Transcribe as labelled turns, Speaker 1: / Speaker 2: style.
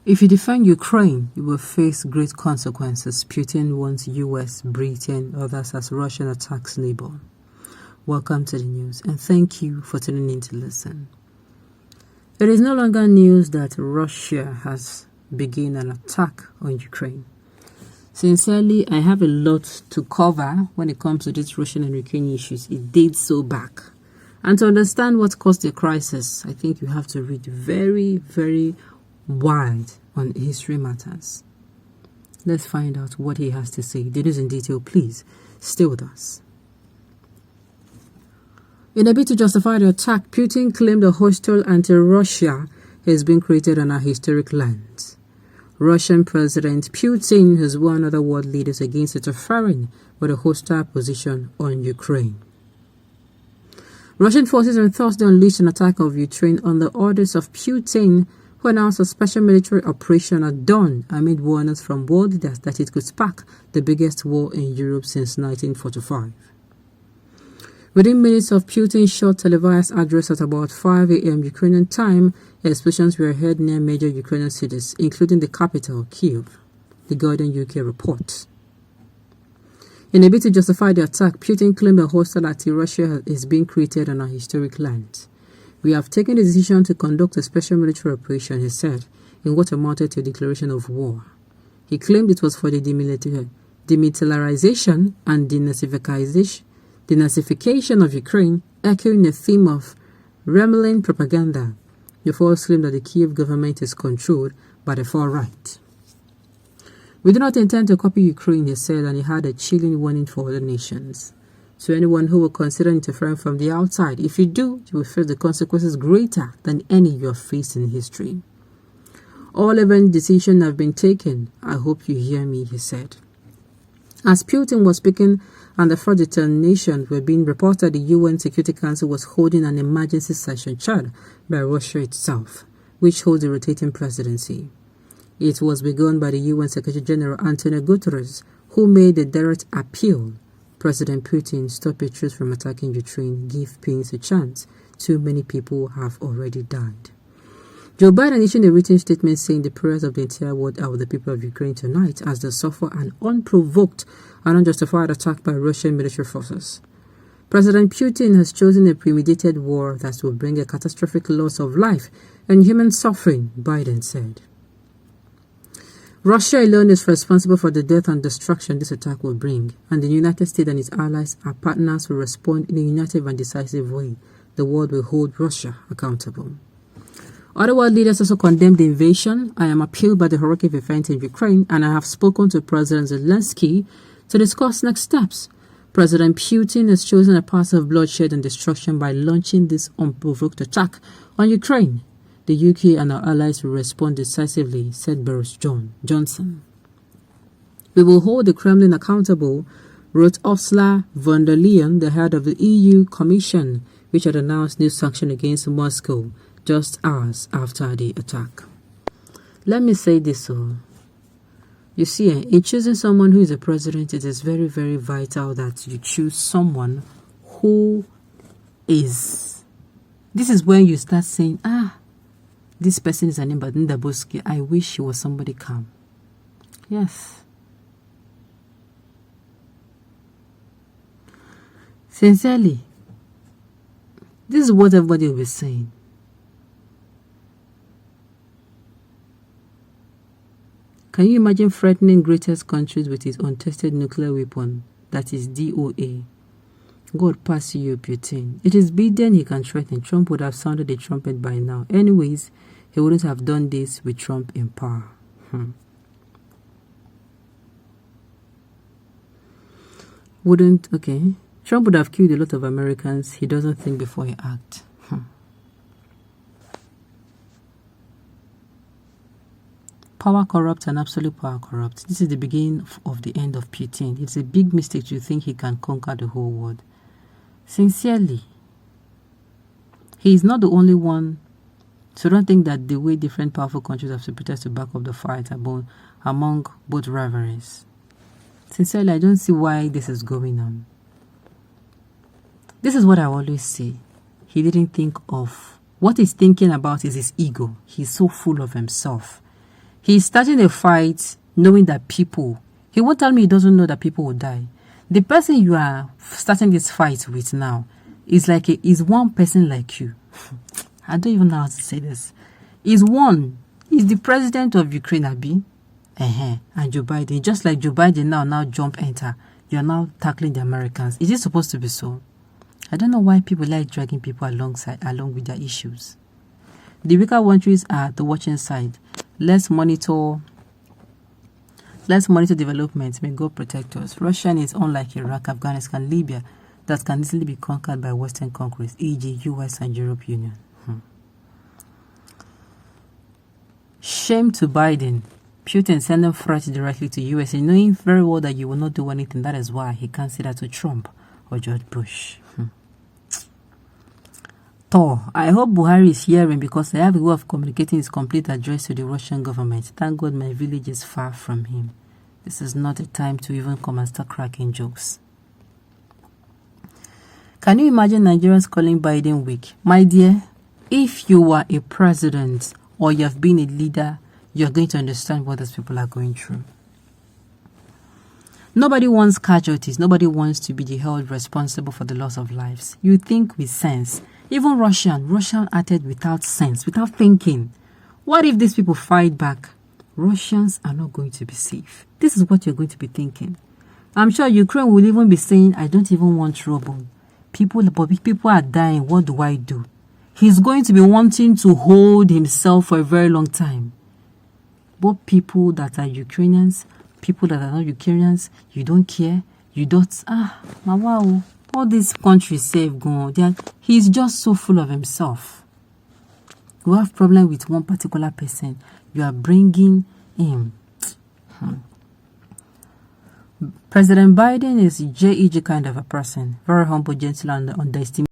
Speaker 1: If you defend Ukraine, you will face great consequences. Putin wants US, Britain, others as Russian attacks neighbor. Welcome to the news, and thank you for tuning in to listen. It is no longer news that Russia has begun an attack on Ukraine. Sincerely, I have a lot to cover when it comes to these Russian and Ukrainian issues. It dates so back. And to understand what caused the crisis, I think you have to read very, very wide on history matters. Let's find out what he has to say. The news in detail, please stay with us. In a bid to justify the attack, Putin claimed a hostile anti-Russia has been created on our historic lands. Russian President Putin has warned other world leaders against interfering with a hostile position on Ukraine. Russian forces on Thursday unleashed an attack of Ukraine on the orders of Putin, who announced a special military operation at dawn amid warnings from world leaders that it could spark the biggest war in Europe since 1945. Within minutes of Putin's short televised address at about 5 a.m. Ukrainian time, explosions were heard near major Ukrainian cities, including the capital, Kyiv, the Guardian UK reports. In a bid to justify the attack, Putin claimed a hostile anti-Russia is being created on our historic land. We have taken the decision to conduct a special military operation, he said, in what amounted to a declaration of war. He claimed it was for the demilitarization and denazification of Ukraine, echoing the theme of Kremlin propaganda. The force claimed that the Kyiv government is controlled by the far right. We do not intend to copy Ukraine, he said, and he had a chilling warning for other nations. To anyone who will consider interfering from the outside, if you do, you will face the consequences greater than any you have faced in history. All relevant decisions have been taken. I hope you hear me, he said. As Putin was speaking and the first detonations were being reported, the UN Security Council was holding an emergency session chaired by Russia itself, which holds the rotating presidency. It was begun by the UN Secretary General Antonio Guterres, who made a direct appeal. President Putin, stop your troops from attacking Ukraine, give peace a chance. Too many people have already died. Joe Biden issued a written statement saying the prayers of the entire world are with the people of Ukraine tonight as they suffer an unprovoked and unjustified attack by Russian military forces. President Putin has chosen a premeditated war that will bring a catastrophic loss of life and human suffering, Biden said. Russia alone is responsible for the death and destruction this attack will bring, and the United States and its allies and partners will respond in a united and decisive way. The world will hold Russia accountable. Other world leaders also condemned the invasion. I am appalled by the horrific event in Ukraine, and I have spoken to President Zelensky to discuss next steps. President Putin has chosen a path of bloodshed and destruction by launching this unprovoked attack on Ukraine. The UK and our allies will respond decisively, said Boris Johnson. We will hold the Kremlin accountable, wrote Ursula von der Leyen, the head of the EU Commission, which had announced new sanctions against Moscow just hours after the attack. Let me say this. You see, in choosing someone who is a president, it is very, very vital that you choose someone who is... This is when you start saying, this person is an Ndabuski. I wish he was somebody calm. Yes. Sincerely, this is what everybody will be saying. Can you imagine threatening greatest countries with his untested nuclear weapon, that is DOA? God pass you, Putin. It is Biden he can threaten. Trump would have sounded the trumpet by now. Anyways, he wouldn't have done this with Trump in power. Okay. Trump would have killed a lot of Americans. He doesn't think before he acts. Power corrupt and absolute power corrupt. This is the beginning of the end of Putin. It's a big mistake to think he can conquer the whole world. Sincerely, he is not the only one. So don't think that the way different powerful countries have supported to back up the fight among both rivalries. Sincerely, I don't see why this is going on. This is what I always say. He didn't think of... What he's thinking about is his ego. He's so full of himself. He's starting a fight knowing that people, he won't tell me he doesn't know that people will die. The person you are starting this fight with now is like is one person like you. I don't even know how to say this. He's the president of Ukraine, Abi. And Joe Biden. Just like Joe Biden now jump enter. You're now tackling the Americans. Is it supposed to be so? I don't know why people like dragging people along with their issues. The weaker countries are the watching side. Let's monitor development. May God protect us. Russia is unlike Iraq, Afghanistan, Libya that can easily be conquered by Western conquerors, e.g. US and Europe Union. Shame to Biden. Putin sending threats directly to US and knowing very well that you will not do anything. That is why he can't say that to Trump or George Bush. I hope Buhari is hearing, because I have a way of communicating his complete address to the Russian government. Thank God my village is far from him. This is not a time to even come and start cracking jokes. Can you imagine Nigerians calling Biden weak? My dear, if you are a president or you have been a leader, you're going to understand what these people are going through. Nobody wants casualties. Nobody wants to be held responsible for the loss of lives. You think with sense. Even Russian acted without sense, without thinking. What if these people fight back? Russians are not going to be safe. This is what you're going to be thinking. I'm sure Ukraine will even be saying, I don't even want trouble. People are dying. What do I do? He's going to be wanting to hold himself for a very long time. Both people that are Ukrainians, people that are not Ukrainians, you don't care. You don't, wow. All these countries save gone. He's just so full of himself. You have problem with one particular person. You are bringing him. President Biden is JEG kind of a person. Very humble, gentle, and underestimated.